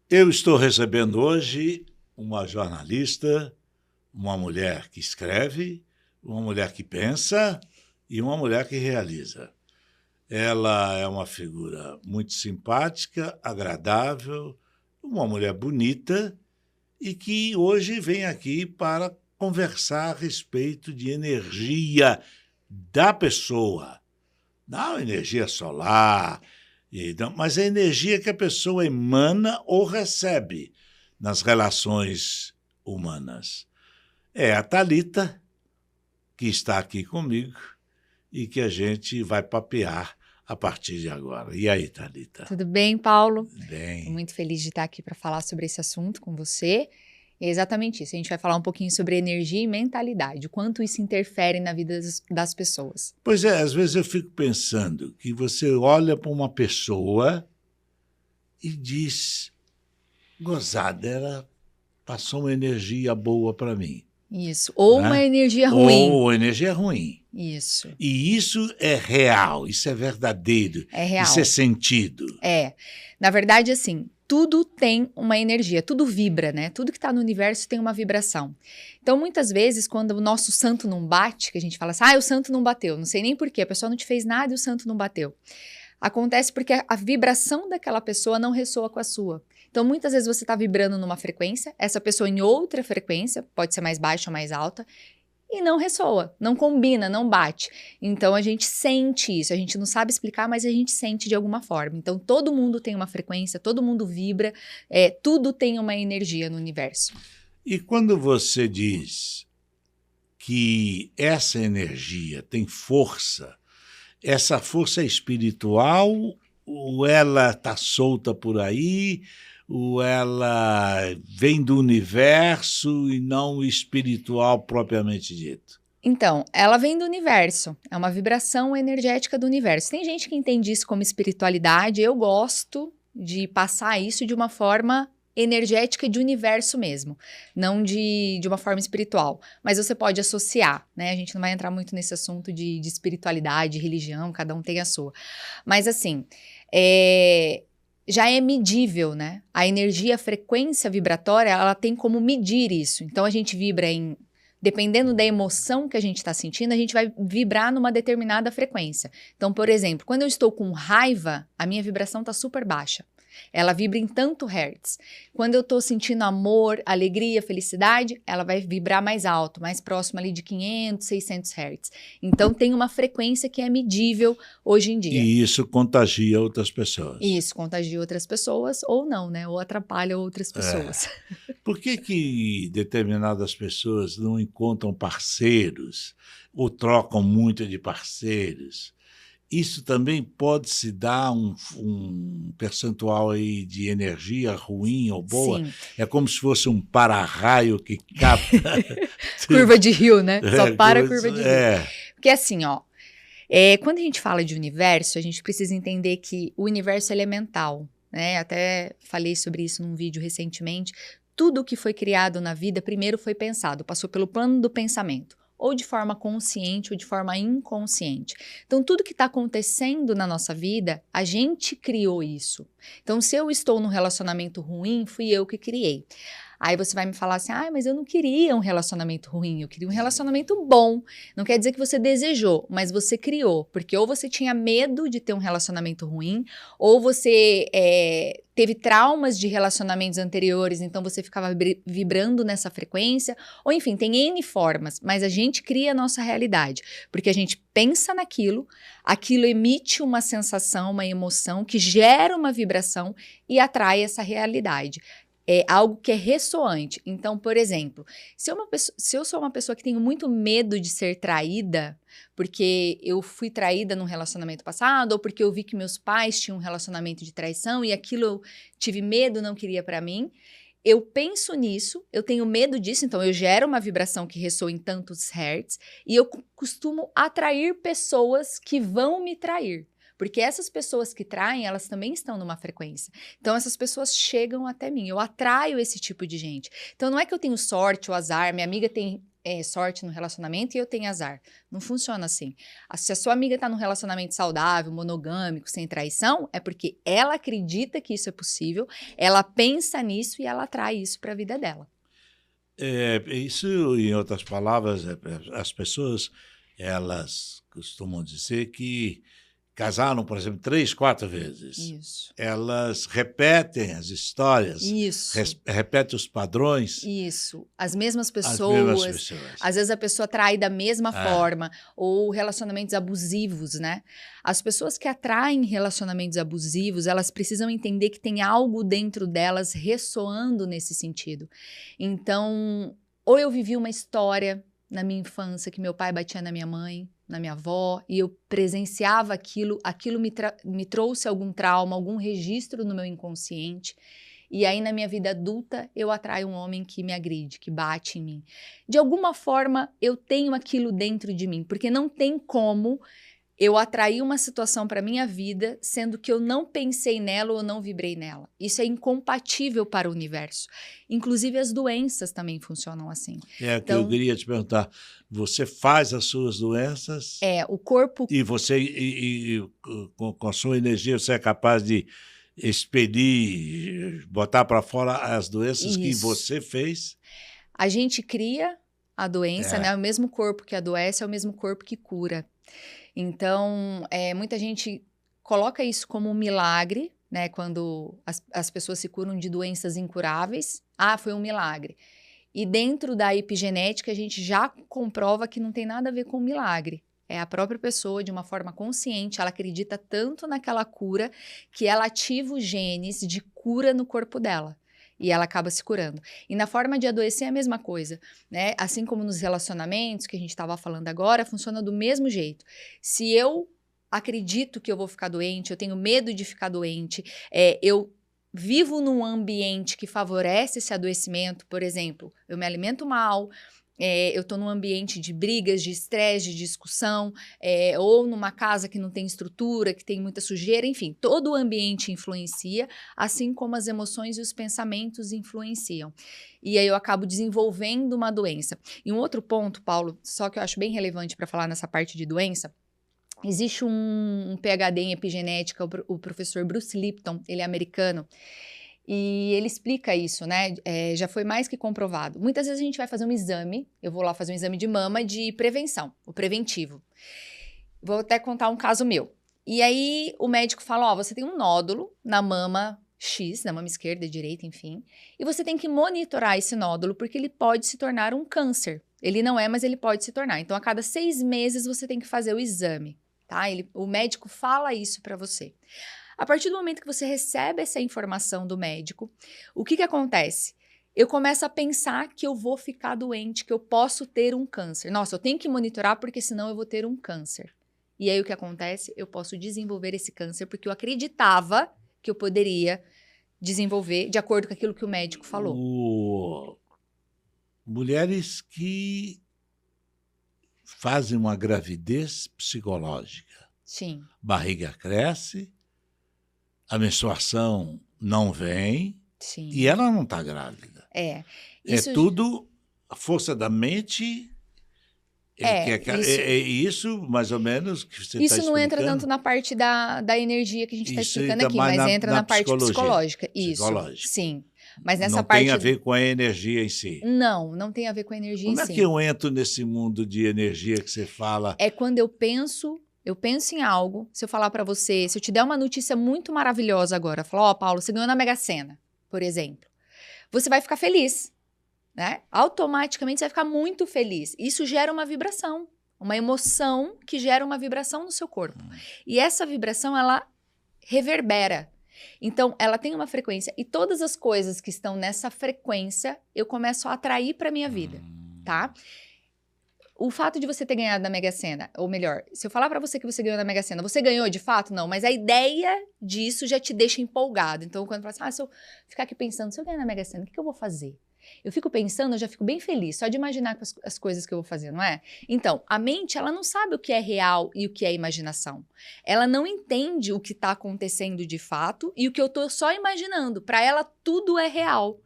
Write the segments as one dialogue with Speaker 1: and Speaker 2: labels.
Speaker 1: Eu estou recebendo hoje uma jornalista, uma mulher que escreve, uma mulher que pensa e uma mulher que realiza. Ela é uma figura muito simpática, agradável, uma mulher bonita e que hoje vem aqui para conversar a respeito de energia da pessoa. Não energia solar, mas a energia que a pessoa emana ou recebe nas relações humanas. É a Thalita, que está aqui comigo e que a gente vai papear a partir de agora. E aí, Thalita?
Speaker 2: Tudo bem, Paulo?
Speaker 1: Bem.
Speaker 2: Estou muito feliz de estar aqui para falar sobre esse assunto com você. É exatamente isso. A gente vai falar um pouquinho sobre energia e mentalidade, o quanto isso interfere na vida das pessoas.
Speaker 1: Pois é, às vezes eu fico pensando que você olha para uma pessoa e diz, gozada, ela passou uma energia boa para mim.
Speaker 2: Isso. Ou
Speaker 1: né?
Speaker 2: uma energia ruim.
Speaker 1: Ou energia ruim.
Speaker 2: Isso.
Speaker 1: E isso é real, isso é verdadeiro.
Speaker 2: É real.
Speaker 1: Isso é sentido.
Speaker 2: É. Na verdade, assim, tudo tem uma energia, tudo vibra, né? Tudo que está no universo tem uma vibração. Então, muitas vezes, quando o nosso santo não bate, que a gente fala assim, o santo não bateu, não sei nem porquê, a pessoa não te fez nada e o santo não bateu. Acontece porque a vibração daquela pessoa não ressoa com a sua. Então, muitas vezes você está vibrando numa frequência, essa pessoa em outra frequência, pode ser mais baixa ou mais alta, e não ressoa, não combina, não bate. Então, a gente sente isso, a gente não sabe explicar, mas a gente sente de alguma forma. Então, todo mundo tem uma frequência, todo mundo vibra, tudo tem uma energia no universo.
Speaker 1: E quando você diz que essa energia tem força, essa força é espiritual ou ela está solta por aí, ou ela vem do universo e não espiritual propriamente dito?
Speaker 2: Então, ela vem do universo, é uma vibração energética do universo. Tem gente que entende isso como espiritualidade, eu gosto de passar isso de uma forma energética de universo mesmo, não de uma forma espiritual, mas você pode associar, né? A gente não vai entrar muito nesse assunto de espiritualidade, religião, cada um tem a sua. Mas assim, já é medível, né? A energia, a frequência vibratória, ela tem como medir isso. Então, a gente vibra dependendo da emoção que a gente está sentindo, a gente vai vibrar numa determinada frequência. Então, por exemplo, quando eu estou com raiva, a minha vibração está super baixa. Ela vibra em tanto hertz. Quando eu estou sentindo amor, alegria, felicidade, ela vai vibrar mais alto, mais próximo ali de 500, 600 hertz. Então, tem uma frequência que é medível hoje em dia.
Speaker 1: E isso contagia outras pessoas.
Speaker 2: Isso, contagia outras pessoas ou não, né? Ou atrapalha outras pessoas.
Speaker 1: Por que determinadas pessoas não encontram parceiros ou trocam muito de parceiros? Isso também pode se dar um percentual aí de energia ruim ou boa?
Speaker 2: Sim.
Speaker 1: É como se fosse um para-raio que capta...
Speaker 2: Curva de rio, né? Só para a curva de rio.
Speaker 1: É.
Speaker 2: Porque assim, quando a gente fala de universo, a gente precisa entender que o universo ele é mental, né? Até falei sobre isso num vídeo recentemente. Tudo que foi criado na vida primeiro foi pensado, passou pelo plano do pensamento. Ou de forma consciente ou de forma inconsciente. Então, tudo que está acontecendo na nossa vida, a gente criou isso. Então, se eu estou num relacionamento ruim, fui eu que criei. Aí você vai me falar assim, mas eu não queria um relacionamento ruim, eu queria um relacionamento bom. Não quer dizer que você desejou, mas você criou. Porque ou você tinha medo de ter um relacionamento ruim, ou você teve traumas de relacionamentos anteriores, então você ficava vibrando nessa frequência. Ou enfim, tem N formas, mas a gente cria a nossa realidade. Porque a gente pensa naquilo, aquilo emite uma sensação, uma emoção que gera uma vibração e atrai essa realidade. É algo que é ressoante. Então, por exemplo, se eu sou uma pessoa que tenho muito medo de ser traída, porque eu fui traída num relacionamento passado, ou porque eu vi que meus pais tinham um relacionamento de traição e aquilo eu tive medo, não queria para mim, eu penso nisso, eu tenho medo disso, então eu gero uma vibração que ressoa em tantos hertz e eu costumo atrair pessoas que vão me trair. Porque essas pessoas que traem, elas também estão numa frequência. Então, essas pessoas chegam até mim. Eu atraio esse tipo de gente. Então, não é que eu tenho sorte ou azar. Minha amiga tem sorte no relacionamento e eu tenho azar. Não funciona assim. Se a sua amiga está num relacionamento saudável, monogâmico, sem traição, é porque ela acredita que isso é possível, ela pensa nisso e ela atrai isso para a vida dela.
Speaker 1: Isso, em outras palavras, as pessoas, elas costumam dizer que casaram, por exemplo, 3, 4 vezes.
Speaker 2: Isso.
Speaker 1: Elas repetem as histórias,
Speaker 2: Isso.
Speaker 1: repetem os padrões.
Speaker 2: Isso. As mesmas pessoas.
Speaker 1: As mesmas pessoas.
Speaker 2: Às vezes a pessoa atrai da mesma forma. Ou relacionamentos abusivos, né? As pessoas que atraem relacionamentos abusivos, elas precisam entender que tem algo dentro delas ressoando nesse sentido. Então, ou eu vivi uma história na minha infância que meu pai batia na minha mãe, na minha avó, e eu presenciava aquilo me trouxe algum trauma, algum registro no meu inconsciente, e aí na minha vida adulta eu atraio um homem que me agride, que bate em mim. De alguma forma eu tenho aquilo dentro de mim, porque não tem como eu atrair uma situação para minha vida, sendo que eu não pensei nela ou não vibrei nela. Isso é incompatível para o universo. Inclusive as doenças também funcionam assim.
Speaker 1: É que eu queria te perguntar, você faz as suas doenças?
Speaker 2: O corpo...
Speaker 1: E você, com a sua energia, você é capaz de expedir, botar para fora as doenças que você fez?
Speaker 2: A gente cria a doença, né? O mesmo corpo que adoece é o mesmo corpo que cura. Então, muita gente coloca isso como um milagre, né? Quando as pessoas se curam de doenças incuráveis. Ah, foi um milagre. E dentro da epigenética, a gente já comprova que não tem nada a ver com milagre. É a própria pessoa, de uma forma consciente, ela acredita tanto naquela cura que ela ativa os genes de cura no corpo dela. E ela acaba se curando. E na forma de adoecer é a mesma coisa, né? Assim como nos relacionamentos, que a gente estava falando agora, funciona do mesmo jeito. Se eu acredito que eu vou ficar doente, eu tenho medo de ficar doente, eu vivo num ambiente que favorece esse adoecimento, por exemplo, eu me alimento mal, eu estou num ambiente de brigas, de estresse, de discussão, ou numa casa que não tem estrutura, que tem muita sujeira, enfim, todo o ambiente influencia, assim como as emoções e os pensamentos influenciam. E aí eu acabo desenvolvendo uma doença. E um outro ponto, Paulo, só que eu acho bem relevante para falar nessa parte de doença, existe um PhD em epigenética, o professor Bruce Lipton, ele é americano, e ele explica isso, né? Já foi mais que comprovado. Muitas vezes a gente vai fazer um exame, eu vou lá fazer um exame de mama de prevenção, o preventivo. Vou até contar um caso meu. E aí o médico fala, você tem um nódulo na mama X, na mama esquerda, direita, enfim, e você tem que monitorar esse nódulo porque ele pode se tornar um câncer. Ele não é, mas ele pode se tornar. Então, a cada 6 meses você tem que fazer o exame, tá? O médico fala isso para você. A partir do momento que você recebe essa informação do médico, o que acontece? Eu começo a pensar que eu vou ficar doente, que eu posso ter um câncer. Nossa, eu tenho que monitorar porque senão eu vou ter um câncer. E aí o que acontece? Eu posso desenvolver esse câncer porque eu acreditava que eu poderia desenvolver de acordo com aquilo que o médico falou.
Speaker 1: Mulheres que fazem uma gravidez psicológica.
Speaker 2: Sim.
Speaker 1: Barriga cresce, a menstruação não vem.
Speaker 2: Sim.
Speaker 1: E ela não está grávida.
Speaker 2: Isso...
Speaker 1: É tudo a força da mente. Isso, mais ou menos, que você está explicando.
Speaker 2: Isso não entra tanto na parte da energia que a gente está explicando aqui, mas entra na parte psicológica. Isso, sim. Mas nessa parte...
Speaker 1: Não tem a ver com a energia em si.
Speaker 2: Não tem a ver com a energia em si.
Speaker 1: Como é que eu entro nesse mundo de energia que você fala?
Speaker 2: É quando eu penso em algo, se eu falar para você, se eu te der uma notícia muito maravilhosa agora, falar, Paulo, você ganhou na Mega Sena, por exemplo, você vai ficar feliz, né? Automaticamente você vai ficar muito feliz. Isso gera uma vibração, uma emoção que gera uma vibração no seu corpo. E essa vibração, ela reverbera. Então, ela tem uma frequência. E todas as coisas que estão nessa frequência, eu começo a atrair para minha vida, tá? O fato de você ter ganhado na Mega Sena, ou melhor, se eu falar para você que você ganhou na Mega Sena, você ganhou de fato? Não, mas a ideia disso já te deixa empolgado. Então, quando eu falo assim, se eu ficar aqui pensando, se eu ganhar na Mega Sena, o que eu vou fazer? Eu fico pensando, eu já fico bem feliz, só de imaginar as coisas que eu vou fazer, não é? Então, a mente, ela não sabe o que é real e o que é imaginação. Ela não entende o que está acontecendo de fato e o que eu estou só imaginando. Para ela, tudo é real.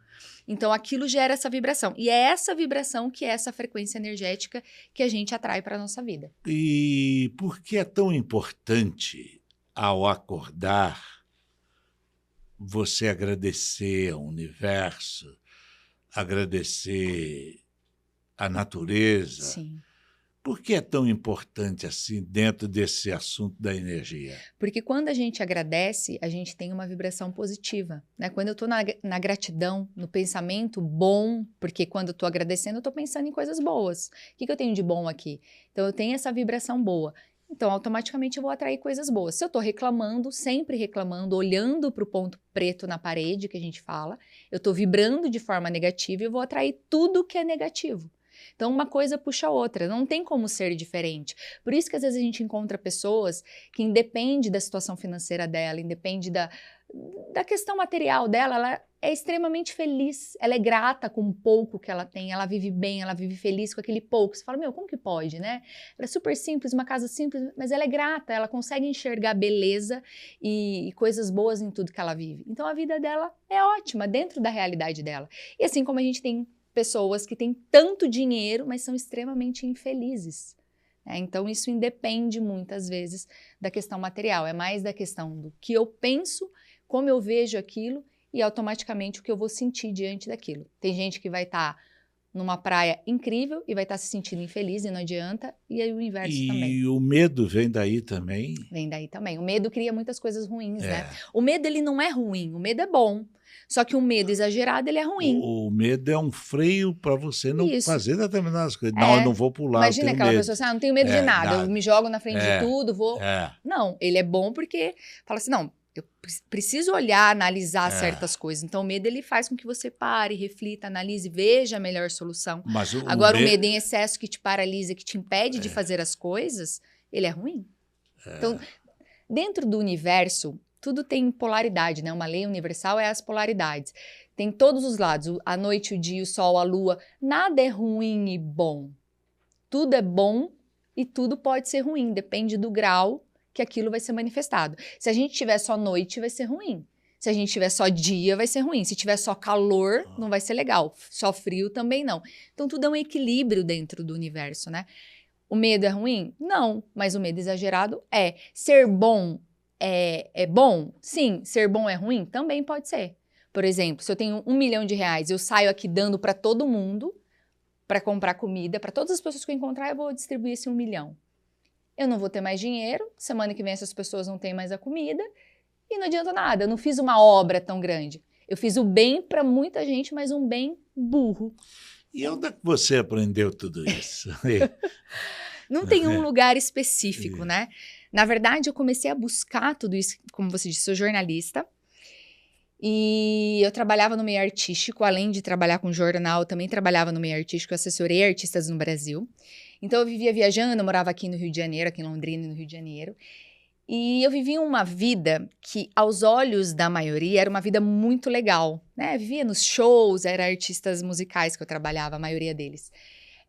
Speaker 2: Então, aquilo gera essa vibração. E é essa vibração que é essa frequência energética que a gente atrai para a nossa vida.
Speaker 1: E por que é tão importante, ao acordar, você agradecer ao universo, agradecer à natureza?
Speaker 2: Sim.
Speaker 1: Por que é tão importante assim dentro desse assunto da energia?
Speaker 2: Porque quando a gente agradece, a gente tem uma vibração positiva, né? Quando eu estou na gratidão, no pensamento bom, porque quando eu estou agradecendo, eu estou pensando em coisas boas. O que eu tenho de bom aqui? Então, eu tenho essa vibração boa. Então, automaticamente, eu vou atrair coisas boas. Se eu estou reclamando, sempre reclamando, olhando para o ponto preto na parede, que a gente fala, eu estou vibrando de forma negativa e eu vou atrair tudo que é negativo. Então, uma coisa puxa a outra, não tem como ser diferente. Por isso que às vezes a gente encontra pessoas que independe da situação financeira dela, independe da questão material dela, ela é extremamente feliz, ela é grata com o pouco que ela tem, ela vive bem, ela vive feliz com aquele pouco. Você fala, meu, como que pode, né? Ela é super simples, uma casa simples, mas ela é grata, ela consegue enxergar beleza e coisas boas em tudo que ela vive. Então, a vida dela é ótima, dentro da realidade dela. E assim como a gente tem pessoas que têm tanto dinheiro, mas são extremamente infelizes. Então, isso independe muitas vezes da questão material, é mais da questão do que eu penso, como eu vejo aquilo e automaticamente o que eu vou sentir diante daquilo. Tem gente que vai estar numa praia incrível e vai estar se sentindo infeliz e não adianta, e aí o inverso também.
Speaker 1: E o medo vem daí também?
Speaker 2: Vem daí também. O medo cria muitas coisas ruins, né?
Speaker 1: É.
Speaker 2: O medo, ele não é ruim, o medo é bom. Só que o medo exagerado, ele é ruim.
Speaker 1: O medo é um freio para você não
Speaker 2: Isso.
Speaker 1: fazer determinadas coisas. Não, eu não vou pular, eu
Speaker 2: Imagina
Speaker 1: tenho
Speaker 2: aquela
Speaker 1: medo.
Speaker 2: pessoa assim, não tenho medo de nada, eu me jogo na frente de tudo, vou... Não, ele é bom porque fala assim, não, eu preciso olhar, analisar certas coisas. Então, o medo, ele faz com que você pare, reflita, analise, veja a melhor solução.
Speaker 1: Mas
Speaker 2: Agora, o medo em excesso que te paralisa, que te impede de fazer as coisas, ele é ruim. Então, dentro do universo, tudo tem polaridade, né? Uma lei universal é as polaridades. Tem todos os lados, a noite, o dia, o sol, a lua. Nada é ruim e bom. Tudo é bom e tudo pode ser ruim, depende do grau que aquilo vai ser manifestado. Se a gente tiver só noite, vai ser ruim. Se a gente tiver só dia, vai ser ruim. Se tiver só calor, não vai ser legal. Só frio também não. Então, tudo é um equilíbrio dentro do universo, né? O medo é ruim? Não, mas o medo exagerado é. Ser bom é bom? Sim. Ser bom é ruim? Também pode ser. Por exemplo, se eu tenho R$1 milhão, eu saio aqui dando para todo mundo, para comprar comida, para todas as pessoas que eu encontrar, eu vou distribuir esse 1 milhão. Eu não vou ter mais dinheiro, semana que vem essas pessoas não têm mais a comida, e não adianta nada, eu não fiz uma obra tão grande. Eu fiz o bem para muita gente, mas um bem burro.
Speaker 1: E onde é que você aprendeu tudo isso?
Speaker 2: Não tem um lugar específico, né? Na verdade, eu comecei a buscar tudo isso, como você disse, sou jornalista, e eu trabalhava no meio artístico, além de trabalhar com jornal, eu também trabalhava no meio artístico, assessorei artistas no Brasil. Então, eu vivia viajando, eu morava aqui no Rio de Janeiro, aqui em Londrina, no Rio de Janeiro. E eu vivia uma vida que, aos olhos da maioria, era uma vida muito legal, né? Eu vivia nos shows, eram artistas musicais que eu trabalhava, a maioria deles.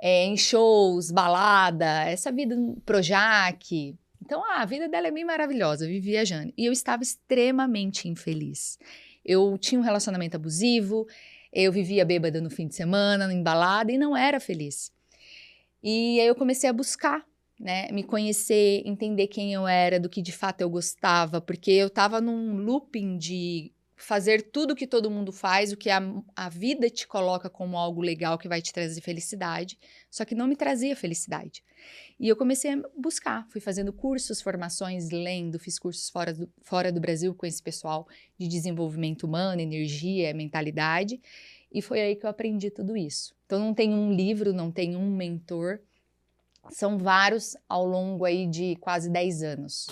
Speaker 2: Em shows, balada, essa vida, Projac. Então, a vida dela é bem maravilhosa, eu vivia viajando. E eu estava extremamente infeliz. Eu tinha um relacionamento abusivo, eu vivia bêbada no fim de semana, embalada, e não era feliz. E aí eu comecei a buscar, né, me conhecer, entender quem eu era, do que de fato eu gostava, porque eu estava num looping de fazer tudo que todo mundo faz, o que a vida te coloca como algo legal que vai te trazer felicidade, só que não me trazia felicidade. E eu comecei a buscar, fui fazendo cursos, formações, lendo, fiz cursos fora do Brasil com esse pessoal de desenvolvimento humano, energia, mentalidade, e foi aí que eu aprendi tudo isso. Então não tem um livro, não tem um mentor, são vários ao longo aí de quase 10 anos.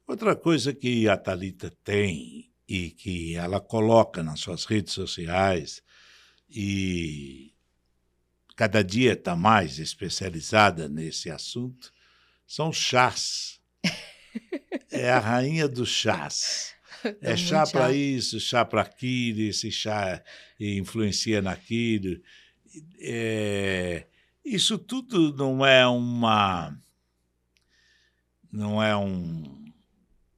Speaker 1: Outra coisa que a Thalita tem e que ela coloca nas suas redes sociais e cada dia está mais especializada nesse assunto, são chás. É a rainha dos chás. É chá para isso, chá para aquilo, esse chá influencia naquilo. Isso tudo não é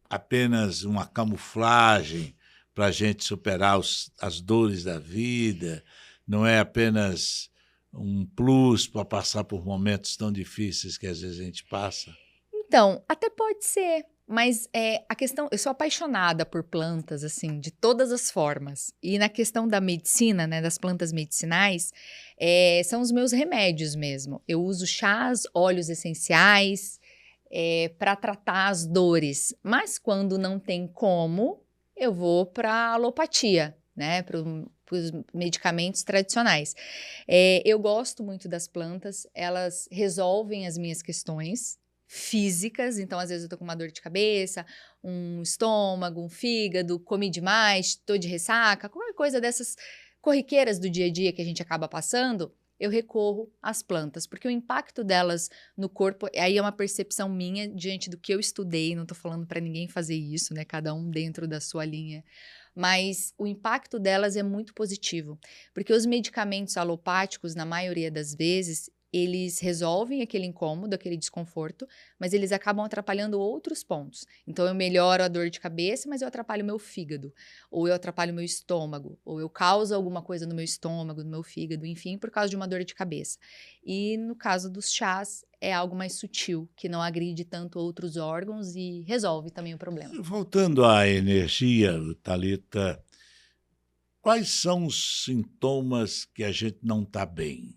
Speaker 1: apenas uma camuflagem para a gente superar as dores da vida, não é apenas um plus para passar por momentos tão difíceis que às vezes a gente passa?
Speaker 2: Então, até pode ser, mas a questão, eu sou apaixonada por plantas, assim, de todas as formas. E na questão da medicina, né, das plantas medicinais, são os meus remédios mesmo. Eu uso chás, óleos essenciais, para tratar as dores. Mas quando não tem como, eu vou para alopatia, né, para os medicamentos tradicionais. Eu gosto muito das plantas, elas resolvem as minhas questões físicas, então às vezes eu tô com uma dor de cabeça, um estômago, um fígado, comi demais, tô de ressaca, qualquer coisa dessas corriqueiras do dia a dia que a gente acaba passando, eu recorro às plantas, porque o impacto delas no corpo, aí é uma percepção minha diante do que eu estudei, não tô falando para ninguém fazer isso, né, cada um dentro da sua linha, mas o impacto delas é muito positivo, porque os medicamentos alopáticos, na maioria das vezes, eles resolvem aquele incômodo, aquele desconforto, mas eles acabam atrapalhando outros pontos. Então, eu melhoro a dor de cabeça, mas eu atrapalho o meu fígado, ou eu atrapalho o meu estômago, ou eu causo alguma coisa no meu estômago, no meu fígado, enfim, por causa de uma dor de cabeça. E no caso dos chás, é algo mais sutil, que não agride tanto outros órgãos e resolve também o problema.
Speaker 1: Voltando à energia, Thalita, quais são os sintomas que a gente não está bem?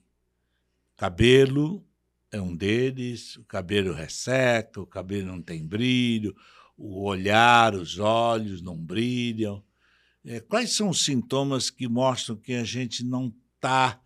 Speaker 1: Cabelo é um deles, o cabelo resseca, o cabelo não tem brilho, o olhar, os olhos não brilham. Quais são os sintomas que mostram que a gente não está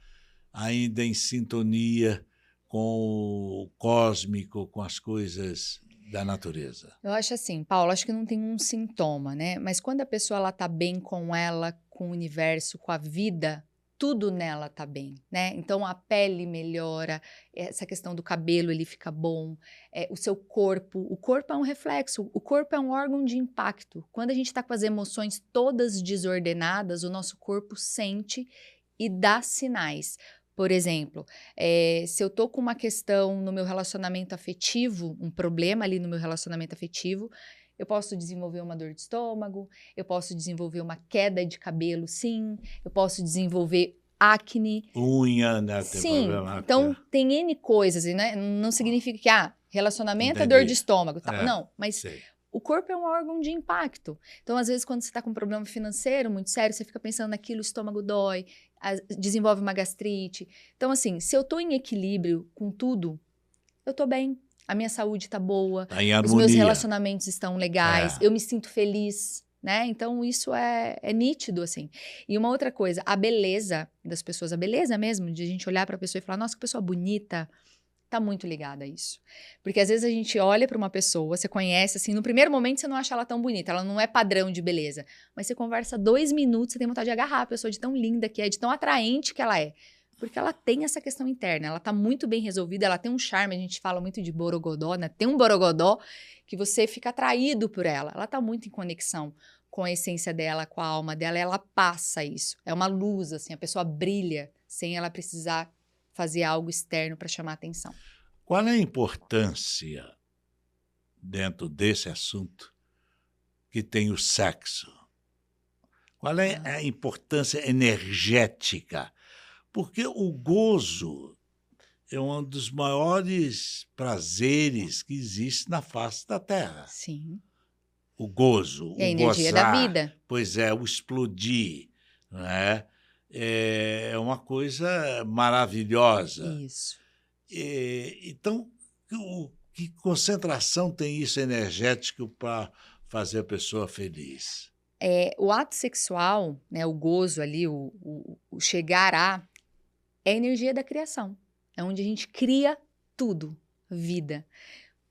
Speaker 1: ainda em sintonia com o cósmico, com as coisas da natureza?
Speaker 2: Eu acho assim, Paulo, acho que não tem um sintoma, né? Mas quando a pessoa ela tá bem com ela, com o universo, com a vida, tudo nela tá bem, né? Então a pele melhora, essa questão do cabelo ele fica bom, o seu corpo, o corpo é um reflexo, o corpo é um órgão de impacto. Quando a gente tá com as emoções todas desordenadas, o nosso corpo sente e dá sinais. Por exemplo, se eu tô com uma questão no meu relacionamento afetivo, um problema ali no meu relacionamento afetivo, eu posso desenvolver uma dor de estômago, eu posso desenvolver uma queda de cabelo, sim, eu posso desenvolver acne.
Speaker 1: Unha, né? Tem
Speaker 2: Sim,
Speaker 1: problema
Speaker 2: então
Speaker 1: aqui.
Speaker 2: tem N coisas, né? Não significa que, relacionamento é dor de
Speaker 1: Entendi.
Speaker 2: estômago, tal. Não, mas
Speaker 1: Sei.
Speaker 2: o corpo é um órgão de impacto. Então, às vezes, quando você está com um problema financeiro muito sério, você fica pensando naquilo, o estômago dói, desenvolve uma gastrite. Então, assim, se eu estou em equilíbrio com tudo, eu estou bem. A minha saúde está boa,
Speaker 1: Está em
Speaker 2: os meus
Speaker 1: harmonia.
Speaker 2: relacionamentos estão legais,
Speaker 1: É.
Speaker 2: eu me sinto feliz, né? Então, isso é nítido, assim. E uma outra coisa, a beleza das pessoas, a beleza mesmo, de a gente olhar para a pessoa e falar, nossa, que pessoa bonita, tá muito ligada a isso. Porque às vezes a gente olha para uma pessoa, você conhece, assim, no primeiro momento você não acha ela tão bonita, ela não é padrão de beleza. Mas você conversa 2 minutos, você tem vontade de agarrar a pessoa de tão linda que é, de tão atraente que ela é. Porque ela tem essa questão interna, ela tá muito bem resolvida, ela tem um charme, a gente fala muito de borogodó, né? Tem um borogodó que você fica atraído por ela. Ela tá muito em conexão com a essência dela, com a alma dela, ela passa isso. É uma luz, assim, a pessoa brilha sem ela precisar fazer algo externo para chamar atenção.
Speaker 1: Qual é a importância, dentro desse assunto, que tem o sexo? Qual é a importância energética? Porque o gozo é um dos maiores prazeres que existe na face da Terra.
Speaker 2: Sim.
Speaker 1: O gozo,
Speaker 2: E a
Speaker 1: o
Speaker 2: energia da
Speaker 1: gozar,
Speaker 2: vida.
Speaker 1: pois é, o explodir, não é? É uma coisa maravilhosa.
Speaker 2: Isso.
Speaker 1: Então, que concentração tem isso energético para fazer a pessoa feliz?
Speaker 2: O ato sexual, né, o gozo ali, o chegar a, é a energia da criação. É onde a gente cria tudo, vida.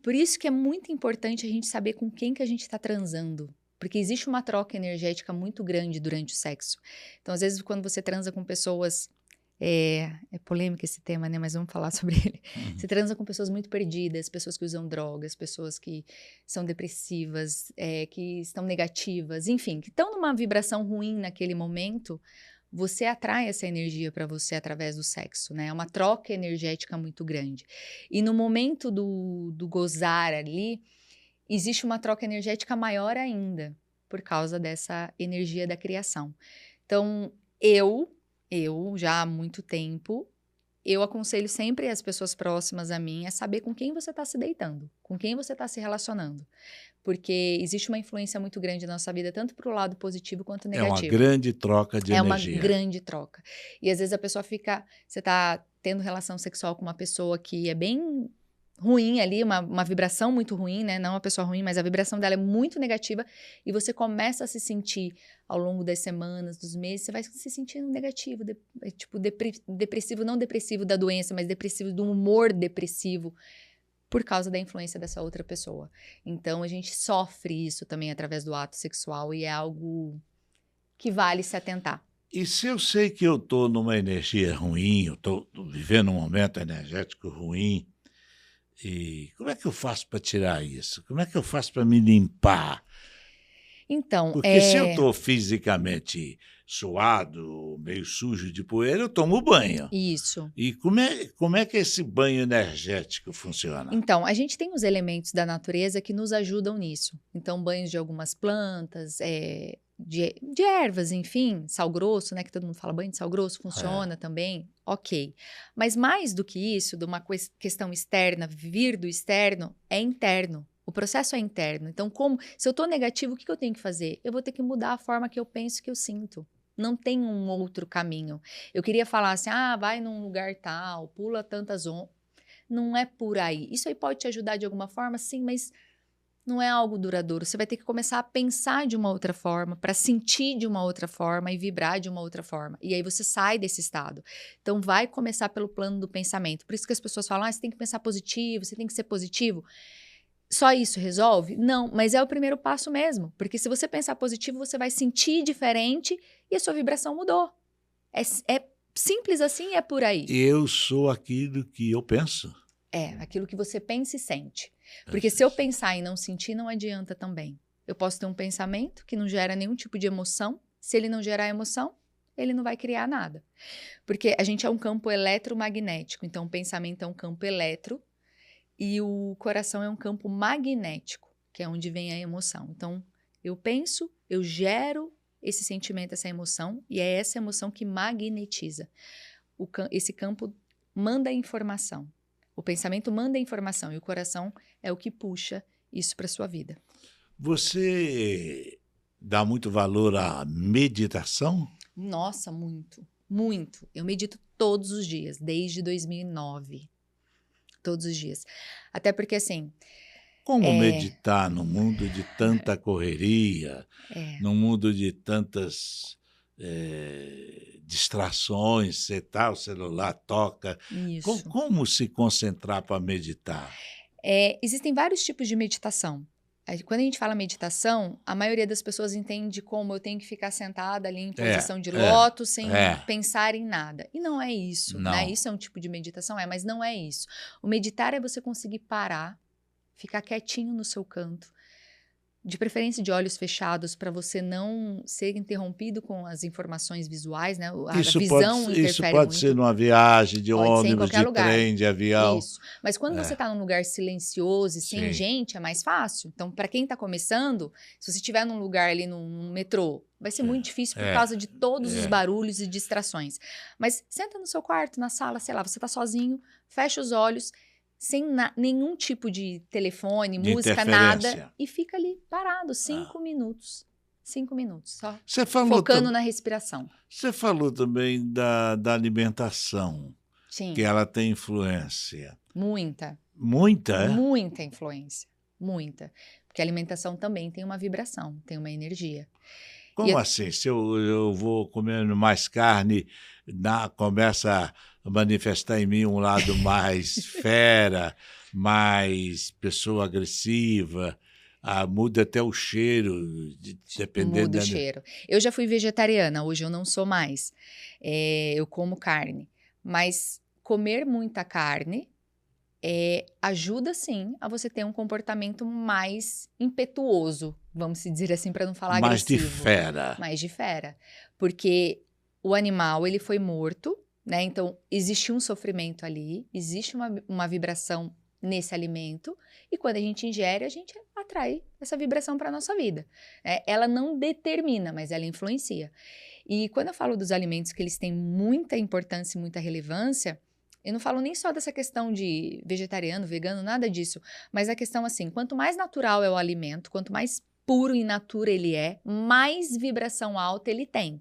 Speaker 2: Por isso que é muito importante a gente saber com quem que a gente está transando. Porque existe uma troca energética muito grande durante o sexo. Então, às vezes, quando você transa com pessoas. É polêmico esse tema, né? Mas vamos falar sobre ele. Você transa com pessoas muito perdidas, pessoas que usam drogas, pessoas que são depressivas, que estão negativas, enfim, que estão numa vibração ruim naquele momento. Você atrai essa energia para você através do sexo, né? É uma troca energética muito grande. E no momento do gozar ali, existe uma troca energética maior ainda, por causa dessa energia da criação. Então, eu Eu, já há muito tempo, eu aconselho sempre as pessoas próximas a mim a saber com quem você está se deitando, com quem você está se relacionando. Porque existe uma influência muito grande na nossa vida, tanto para o lado positivo quanto
Speaker 1: É uma
Speaker 2: negativo.
Speaker 1: grande troca de
Speaker 2: É uma
Speaker 1: energia.
Speaker 2: grande troca. E às vezes a pessoa fica. Você está tendo relação sexual com uma pessoa que é bem ruim ali, uma vibração muito ruim, né? Não uma pessoa ruim, mas a vibração dela é muito negativa. E você começa a se sentir ao longo das semanas, dos meses, você vai se sentindo negativo, tipo depressivo, não depressivo da doença, mas depressivo do humor depressivo, por causa da influência dessa outra pessoa. Então a gente sofre isso também através do ato sexual e é algo que vale se atentar.
Speaker 1: E se eu sei que eu estou numa energia ruim, eu estou vivendo um momento energético ruim, e como é que eu faço para tirar isso? Como é que eu faço para me limpar?
Speaker 2: Então,
Speaker 1: Porque se eu estou fisicamente suado, meio sujo de poeira, eu tomo banho.
Speaker 2: isso.
Speaker 1: E como é que esse banho energético funciona?
Speaker 2: Então, a gente tem os elementos da natureza que nos ajudam nisso. Então, banhos de algumas plantas, de ervas, enfim, sal grosso, né? Que todo mundo fala banho de sal grosso, funciona também, ok. Mas mais do que isso, de uma questão externa, vir do externo, é interno. O processo é interno. Então, se eu estou negativo, o que eu tenho que fazer? Eu vou ter que mudar a forma que eu penso, que eu sinto. Não tem um outro caminho. Eu queria falar assim, vai num lugar tal, pula tantas ondas. Não é por aí. Isso aí pode te ajudar de alguma forma, sim, mas não é algo duradouro. Você vai ter que começar a pensar de uma outra forma, para sentir de uma outra forma e vibrar de uma outra forma. E aí você sai desse estado. Então, vai começar pelo plano do pensamento. Por isso que as pessoas falam, você tem que pensar positivo, você tem que ser positivo. Só isso resolve? Não, mas é o primeiro passo mesmo. Porque se você pensar positivo, você vai sentir diferente e a sua vibração mudou. É simples assim, é por aí.
Speaker 1: Eu sou aquilo que eu penso.
Speaker 2: Aquilo que você pensa e sente. Porque se eu pensar e não sentir, não adianta também. Eu posso ter um pensamento que não gera nenhum tipo de emoção. Se ele não gerar emoção, ele não vai criar nada. Porque a gente é um campo eletromagnético. Então, o pensamento é um campo eletro e o coração é um campo magnético, que é onde vem a emoção. Então, eu penso, eu gero esse sentimento, essa emoção, e é essa emoção que magnetiza. Esse campo manda a informação. O pensamento manda a informação e o coração é o que puxa isso para sua vida.
Speaker 1: Você dá muito valor à meditação?
Speaker 2: Nossa, muito, muito. Eu medito todos os dias, desde 2009. Todos os dias. Até porque, assim...
Speaker 1: Como meditar num mundo de tanta correria, num mundo de tantas distrações, você tá, o celular toca.
Speaker 2: Isso.
Speaker 1: Como se concentrar para meditar?
Speaker 2: Existem vários tipos de meditação. Quando a gente fala meditação, a maioria das pessoas entende como eu tenho que ficar sentada ali em posição de lótus sem pensar em nada. E não é isso, né? Isso é um tipo de meditação, mas não é isso. O meditar é você conseguir parar, ficar quietinho no seu canto, de preferência de olhos fechados, para você não ser interrompido com as informações visuais, né? A visão interfere
Speaker 1: Isso pode
Speaker 2: muito.
Speaker 1: ser numa viagem de
Speaker 2: Pode ser em
Speaker 1: ônibus,
Speaker 2: qualquer
Speaker 1: de
Speaker 2: lugar.
Speaker 1: trem, de avião.
Speaker 2: Isso. Mas quando você está num lugar silencioso e sem gente, é mais fácil. Então, para quem está começando, se você estiver num lugar ali num metrô, vai ser muito difícil por causa de todos os barulhos e distrações. Mas senta no seu quarto, na sala, sei lá, você está sozinho, fecha os olhos, sem nenhum tipo de telefone,
Speaker 1: De
Speaker 2: música, nada, e fica ali parado 5 minutos. 5 minutos, só focando na respiração.
Speaker 1: Você falou também da alimentação,
Speaker 2: Sim.
Speaker 1: que ela tem influência.
Speaker 2: Muita.
Speaker 1: Muita?
Speaker 2: Muita influência. Muita. Porque a alimentação também tem uma vibração, tem uma energia.
Speaker 1: Como assim? Se eu vou comendo mais carne, começa a manifestar em mim um lado mais fera, mais pessoa agressiva, muda até o cheiro, dependendo...
Speaker 2: Muda o cheiro. Eu já fui vegetariana, hoje eu não sou mais. Eu como carne. Mas comer muita carne ajuda, sim, a você ter um comportamento mais impetuoso, vamos dizer assim, para não falar agressivo.
Speaker 1: Mais de fera.
Speaker 2: Mais de fera. Porque o animal, ele foi morto, né? Então, existe um sofrimento ali, existe uma vibração nesse alimento, e quando a gente ingere, a gente atrai essa vibração para a nossa vida. Ela não determina, mas ela influencia. E quando eu falo dos alimentos que eles têm muita importância e muita relevância, eu não falo nem só dessa questão de vegetariano, vegano, nada disso, mas a questão assim, quanto mais natural é o alimento, quanto mais puro in natura ele é, mais vibração alta ele tem.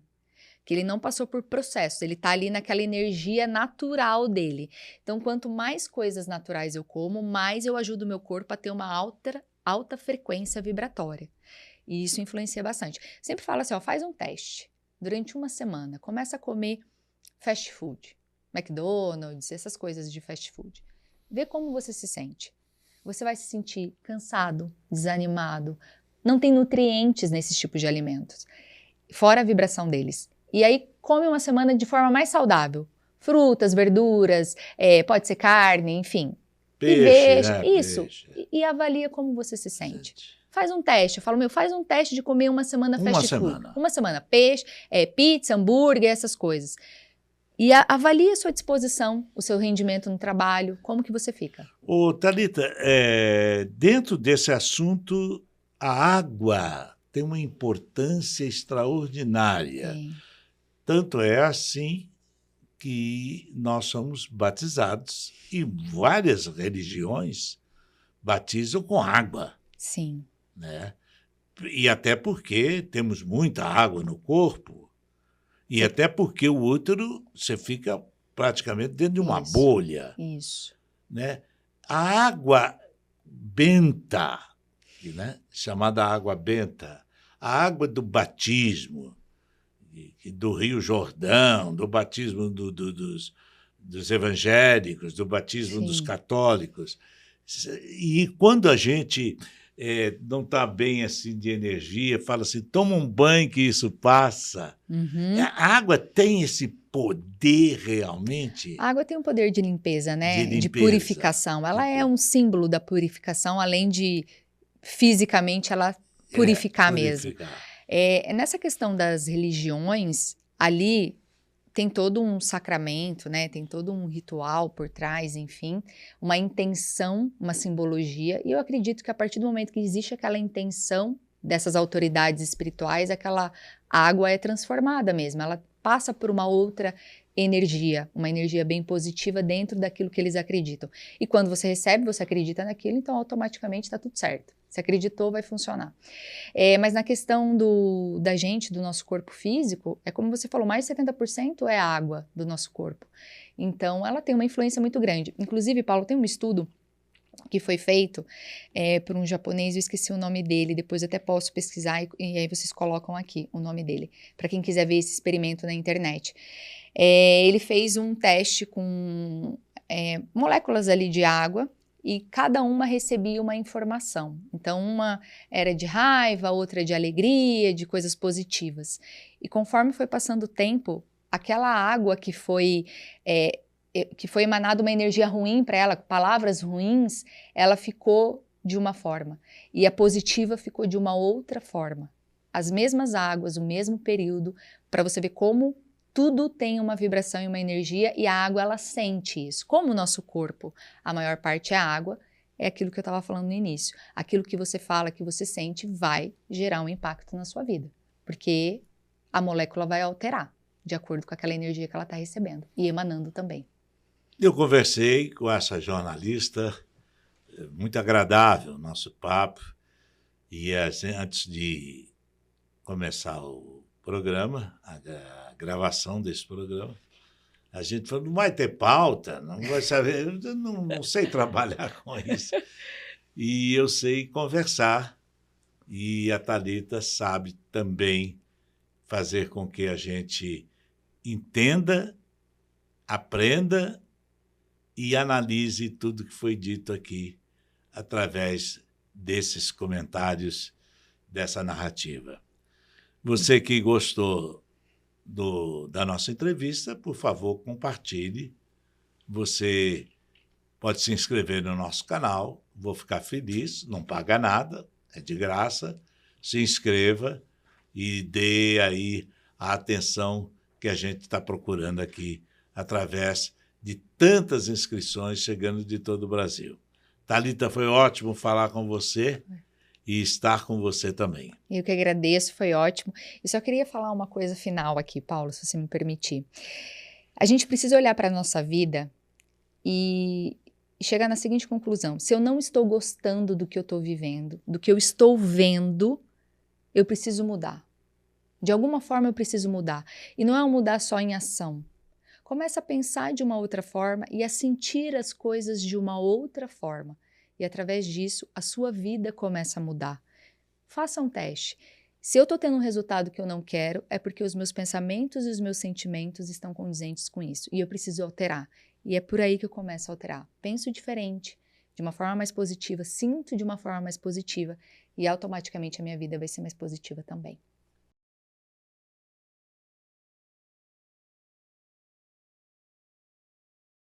Speaker 2: Que ele não passou por processo, ele está ali naquela energia natural dele. Então, quanto mais coisas naturais eu como, mais eu ajudo o meu corpo a ter uma alta frequência vibratória. E isso influencia bastante. Sempre falo assim, ó, faz um teste. Durante uma semana, começa a comer fast food, McDonald's, essas coisas de fast food. Vê como você se sente. Você vai se sentir cansado, desanimado. Não tem nutrientes nesses tipos de alimentos, fora a vibração deles. E aí come uma semana de forma mais saudável. Frutas, verduras, pode ser carne, enfim.
Speaker 1: Peixe,
Speaker 2: e veja,
Speaker 1: né?
Speaker 2: Isso.
Speaker 1: Peixe.
Speaker 2: E avalia como você se sente. Faz um teste. Eu falo, faz um teste de comer uma semana fast food. Uma semana. Peixe, pizza, hambúrguer, essas coisas. E avalie a sua disposição, o seu rendimento no trabalho, como que você fica.
Speaker 1: Ô, Thalita, dentro desse assunto, a água tem uma importância extraordinária.
Speaker 2: Sim.
Speaker 1: Tanto é assim que nós somos batizados e várias religiões batizam com água.
Speaker 2: Sim.
Speaker 1: Né? E até porque temos muita água no corpo e até porque o útero você fica praticamente dentro de uma bolha.
Speaker 2: Isso.
Speaker 1: Né? A água benta, né? Chamada água benta, a água do batismo, do Rio Jordão, do batismo dos evangélicos, do batismo
Speaker 2: Sim.
Speaker 1: dos católicos. E quando a gente não está bem assim de energia, fala assim, toma um banho que isso passa.
Speaker 2: Uhum.
Speaker 1: A água tem esse poder realmente?
Speaker 2: A água tem um poder de limpeza, né?
Speaker 1: De limpeza.
Speaker 2: De purificação. Ela é um símbolo da purificação, além de fisicamente ela purificar mesmo. Nessa questão das religiões, ali tem todo um sacramento, né? Tem todo um ritual por trás, enfim, uma intenção, uma simbologia. E eu acredito que a partir do momento que existe aquela intenção dessas autoridades espirituais, aquela água é transformada mesmo. Ela passa por uma outra energia, uma energia bem positiva dentro daquilo que eles acreditam. E quando você recebe, você acredita naquilo, então automaticamente está tudo certo. Se acreditou, vai funcionar. Mas na questão do nosso corpo físico, é como você falou, mais de 70% é a água do nosso corpo. Então, ela tem uma influência muito grande. Inclusive, Paulo, tem um estudo que foi feito por um japonês, eu esqueci o nome dele, depois eu até posso pesquisar e aí vocês colocam aqui o nome dele, para quem quiser ver esse experimento na internet. Ele fez um teste com moléculas ali de água, e cada uma recebia uma informação. Então, uma era de raiva, outra de alegria, de coisas positivas. E conforme foi passando o tempo, aquela água que foi emanada uma energia ruim para ela, palavras ruins, ela ficou de uma forma. E a positiva ficou de uma outra forma. As mesmas águas, o mesmo período, para você ver como tudo tem uma vibração e uma energia, e a água, ela sente isso. Como o nosso corpo, a maior parte é água, é aquilo que eu estava falando no início. Aquilo que você fala, que você sente, vai gerar um impacto na sua vida. Porque a molécula vai alterar, de acordo com aquela energia que ela está recebendo, e emanando também.
Speaker 1: Eu conversei com essa jornalista, muito agradável o nosso papo, e antes de começar o programa, a gravação desse programa, a gente falou, não vai ter pauta, não vai saber, eu não sei trabalhar com isso. E eu sei conversar, e a Thalita sabe também fazer com que a gente entenda, aprenda e analise tudo que foi dito aqui através desses comentários, dessa narrativa. Você que gostou da nossa entrevista, por favor, compartilhe. Você pode se inscrever no nosso canal, vou ficar feliz, não paga nada, é de graça. Se inscreva e dê aí a atenção que a gente está procurando aqui, através de tantas inscrições chegando de todo o Brasil. Thalita, foi ótimo falar com você e estar com você também.
Speaker 2: Eu que agradeço, foi ótimo. Eu só queria falar uma coisa final aqui, Paulo, se você me permitir. A gente precisa olhar para a nossa vida e chegar na seguinte conclusão: se eu não estou gostando do que eu estou vivendo, do que eu estou vendo, eu preciso mudar. De alguma forma eu preciso mudar. E não é um mudar só em ação. Começa a pensar de uma outra forma e a sentir as coisas de uma outra forma. E através disso, a sua vida começa a mudar. Faça um teste. Se eu estou tendo um resultado que eu não quero, é porque os meus pensamentos e os meus sentimentos estão condizentes com isso. E eu preciso alterar. E é por aí que eu começo a alterar. Penso diferente, de uma forma mais positiva, sinto de uma forma mais positiva. E automaticamente a minha vida vai ser mais positiva também.